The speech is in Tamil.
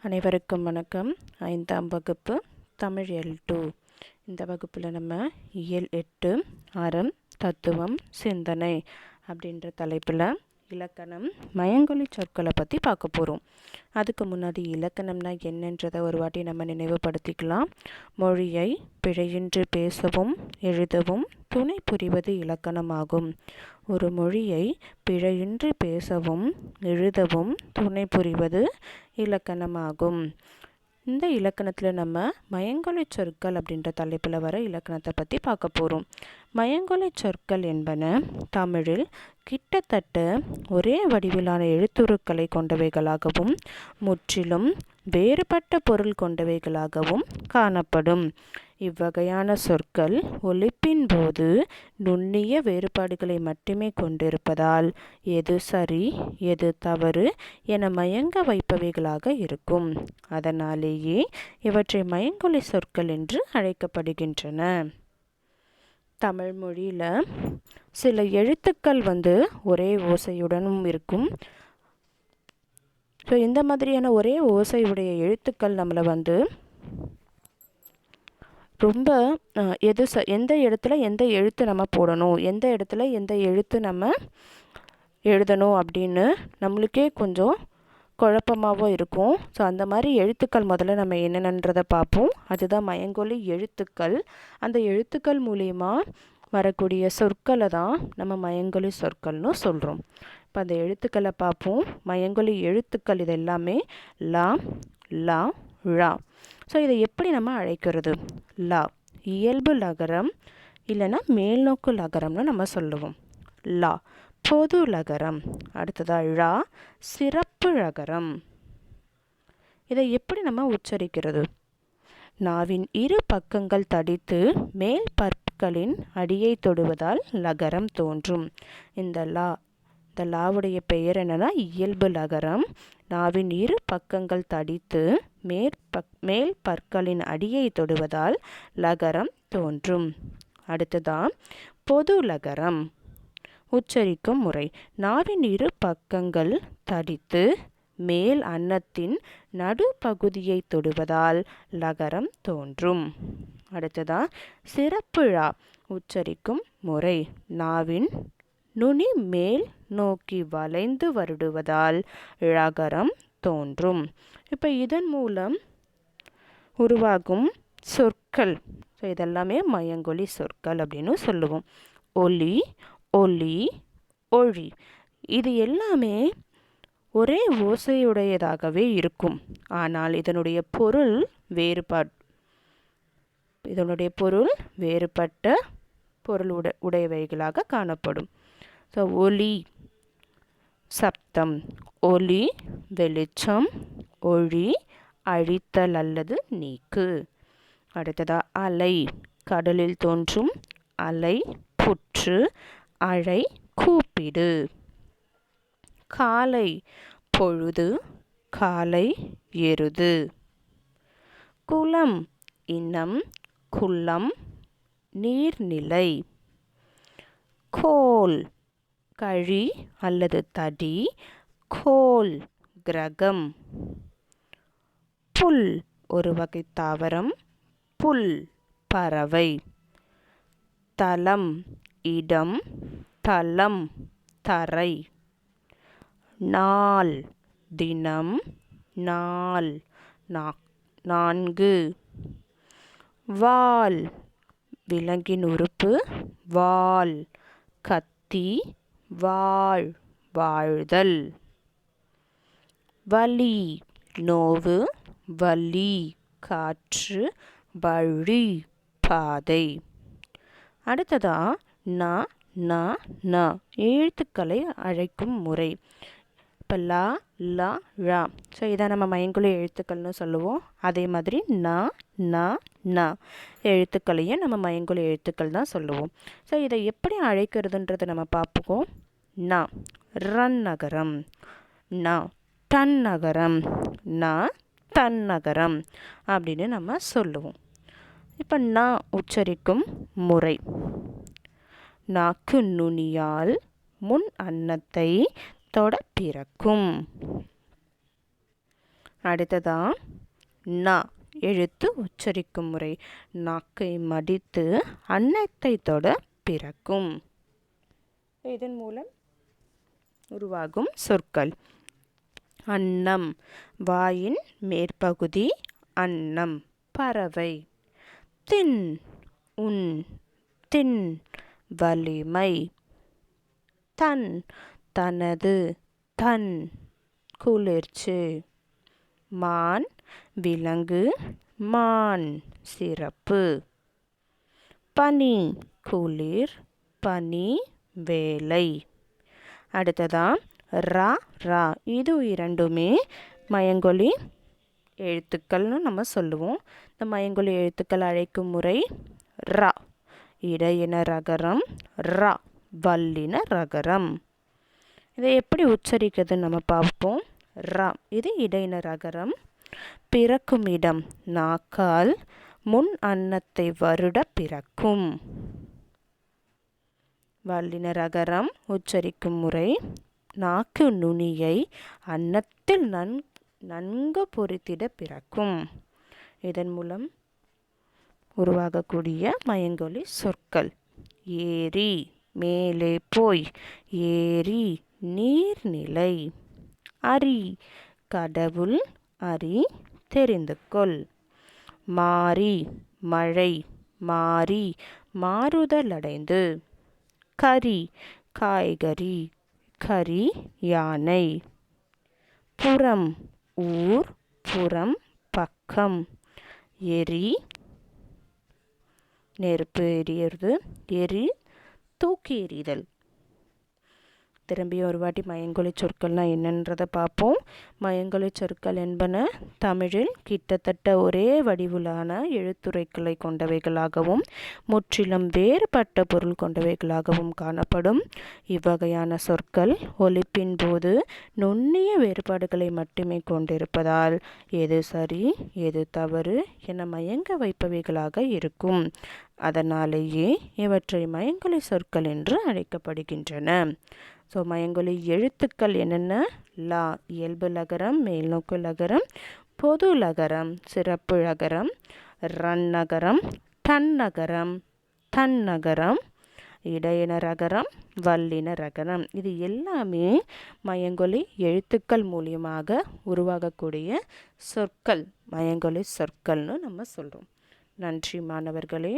அனைவருக்கும் வணக்கம். 5ஆம் வகுப்பு தமிழ் L2. இந்த வகுப்பில் நம்ம இயல் 8 அறம் தத்துவம் சிந்தனை அப்படின்ற தலைப்பில் இலக்கணம் மயங்கொலி சொற்களை பற்றி பார்க்க போகிறோம். அதுக்கு முன்னாடி இலக்கணம்னா என்னன்றதை ஒரு வாட்டி நம்ம நினைவுபடுத்திக்கலாம். மொழியை பிழையின்றி பேசவும் எழுதவும் துணை புரிவது இலக்கணமாகும். ஒரு மொழியை பிழையின்றி பேசவும் எழுதவும் துணை புரிவது இலக்கணமாகும். இந்த இலக்கணத்தில் நம்ம மயங்கொலி சொற்கள் அப்படின்ற தலைப்பில் வர இலக்கணத்தை பற்றி பார்க்க போகிறோம். மயங்கொலி சொற்கள் என்பன தமிழில் கிட்டத்தட்ட ஒரே வடிவிலான எழுத்துருக்களை கொண்டவைகளாகவும் முற்றிலும் வேறுபட்ட பொருள் கொண்டவைகளாகவும் காணப்படும். இவ்வகையான சொற்கள் ஒலிப்பின் போது நுண்ணிய வேறுபாடுகளை மட்டுமே கொண்டிருப்பதால் எது சரி எது தவறு என மயங்க வைப்பவைகளாக இருக்கும். அதனாலேயே இவற்றை மயங்கொலி சொற்கள் என்று அழைக்கப்படுகின்றன. தமிழ் மொழியில் சில எழுத்துக்கள் ஒரே ஓசையுடனும் இருக்கும். ஸோ இந்த மாதிரியான ஒரே ஓசையுடைய எழுத்துக்கள் நம்மளை ரொம்ப எந்த இடத்துல எந்த எழுத்து நம்ம போடணும், எந்த இடத்துல எந்த எழுத்து நம்ம எழுதணும் அப்படின்னு நம்மளுக்கே கொஞ்சம் குழப்பமாகவும் இருக்கும். ஸோ அந்த மாதிரி எழுத்துக்கள் முதல்ல நம்ம என்னென்னன்றதை பார்ப்போம். அதுதான் மயங்கொலி எழுத்துக்கள். அந்த எழுத்துக்கள் மூலிமா வரக்கூடிய சொற்களை தான் நம்ம மயங்கொலி சொற்கள்னு சொல்கிறோம். இப்போ அந்த எழுத்துக்களை பார்ப்போம். மயங்கொலி எழுத்துக்கள் இது எல்லாமே லா லா ழா. ஸோ இதை எப்படி நம்ம அழைக்கிறது? லா இயல்பு லகரம் இல்லைன்னா மேல்நோக்கு லகரம்னு நம்ம சொல்லுவோம். லா பொது லகரம். அடுத்ததா ழா சிறப்பு லகரம். இதை எப்படி நம்ம உச்சரிக்கிறது? நாவின் இரு பக்கங்கள் தடித்து மேல் பற்களின் அடியை தொடுவதால் லகரம் தோன்றும். இந்த லாவுடைய பெயர் என்னன்னா இயல்பு லகரம். நாவின் இரு பக்கங்கள் தடித்து மேல் பற்களின் அடியை தொடுவதால் லகரம் தோன்றும். அடுத்ததான் பொது லகரம். உச்சரிக்கும் முறை நாவின் இரு பக்கங்கள் தடித்து மேல் அன்னத்தின் நடுப்பகுதியை தொடுவதால் லகரம் தோன்றும். அடுத்ததான் சிறப்பு ழா. உச்சரிக்கும் முறை நாவின் நுனி மேல் நோக்கி வளைந்து வருடுவதால் ழகரம் தோன்றும். இப்போ இதன் மூலம் உருவாகும் சொற்கள், ஸோ இதெல்லாமே மயங்கொலி சொற்கள் அப்படின்னு சொல்லுவோம். ஒலி ஒலி ஒழி இது எல்லாமே ஒரே ஓசையுடையதாகவே இருக்கும். ஆனால் இதனுடைய பொருள் வேறுபட்ட பொருள் உடையவைகளாக காணப்படும். ஸோ ஒலி சப்தம், ஒலி வெளிச்சம், ஒழி அழித்தல் அல்லது நீக்கு. அடுத்ததா அலை கடலில் தோன்றும் அலை புற்று அழை கூப்பிடு. காலை பொழுது காலை எருது. குளம் இனம் குளம் நீர்நிலை. கோல் கழி அல்லது தடி கோல் கிரகம். புல் ஒரு வகை தாவரம் புல் பறவை. தலம் இடம் தலம் தரை. நாள் தினம் நாள் நான்கு. வால் விலங்கின் உறுப்பு வால். கத்தி வாழ் வாழ்தல். வலி நோவு வலி காற்று வழி பாதை. அடுத்ததா ந எழுத்துக்களை அழைக்கும் முறை. இப்போ லா லா ழா. ஸோ இதை நம்ம மயங்கொலி எழுத்துக்கள்னு சொல்லுவோம். அதே மாதிரி ந எழுத்துக்களையும் நம்ம மயங்கொலி எழுத்துக்கள் தான் சொல்லுவோம். ஸோ இதை எப்படி அழைக்கிறதுன்றதை நம்ம பார்ப்போம். ந ரன் நகரம். ந டன் நகரம். ந தன் நகரம் அப்படின்னு நம்ம சொல்லுவோம். இப்போ ந உச்சரிக்கும் முறை. நாக்கு நுனியால் முன் அன்னத்தை தொட பிறக்கும். அடுத்ததான் நா எழுத்து உச்சரிக்கும் முறை. நாக்கை மடித்து அன்னத்தை தொட பிறக்கும். இதன் மூலம் உருவாகும் சொற்கள். அன்னம் வாயின் மேற்பகுதி அன்னம் பறவை. தின் உன் தின் வலிமை. தன் தனது தன் குளிர்ச்சி. மான் விலங்கு மான் சிறப்பு. பனி குளிர் பனி வேலை. அடுத்ததா ரா ரா இது இரண்டுமே மயங்கொலி எழுத்துக்கள்னு நம்ம சொல்லுவோம். இந்த மயங்கொலி எழுத்துக்கள் அழைக்கும் முறை ரா இடையின ரகரம் ரா வல்லின ரகரம். இதை எப்படி உச்சரிக்கிறதுன்னு நம்ம பார்ப்போம். ரா இது இடையின ரகரம். பிறக்கும் இடம் நாக்கால் முன் அன்னத்தை வருட பிறக்கும். வல்லின ரகரம் உச்சரிக்கும் முறை நாக்கு நுனியை அன்னத்தில் நன்கு பொறித்திட பிறக்கும். இதன் மூலம் உருவாகக்கூடிய மயங்கொலி சொற்கள். ஏரி மேலே போய் ஏரி நீர்நிலை. அரி கடவுள் அரி தெரிந்து கொள். மாரி மழை மாரி மாறுதலடைந்து. கரி காய்கறி கரி யானை. புறம் ஊர் புறம் பக்கம். எரி நெருப்பு எரியுறது எரி தூக்கி எறிதல். திரும்பி ஒரு வாட்டி மயங்கொலி சொற்கள்னால் என்னன்றதை பார்ப்போம். மயங்கொலி சொற்கள் என்பன தமிழில் கிட்டத்தட்ட ஒரே வடிவிலான எழுத்துரைகளை கொண்டவைகளாகவும் முற்றிலும் வேறுபட்ட பொருள் கொண்டவைகளாகவும் காணப்படும். இவ்வகையான சொற்கள் ஒலிப்பின் போது நுண்ணிய வேறுபாடுகளை மட்டுமே கொண்டிருப்பதால் எது சரி எது தவறு என மயங்க வைப்பவைகளாக இருக்கும். அதனாலேயே இவற்றை மயங்கொலி சொற்கள் என்று அழைக்கப்படுகின்றன. ஸோ மயங்கொலி எழுத்துக்கள் என்னென்ன? லா இயல்பு லகரம் மேல்நோக்கு லகரம் பொது லகரம் சிறப்பு லகரம் ரன்னகரம் டன்னகரம் தன்னகரம் இடையின ரகரம் வல்லின ரகரம். இது எல்லாமே மயங்கொலி எழுத்துக்கள் மூலியமாக உருவாகக்கூடிய சொற்கள் மயங்கொலி சொற்கள்னு நம்ம சொல்கிறோம். நன்றி மாணவர்களே.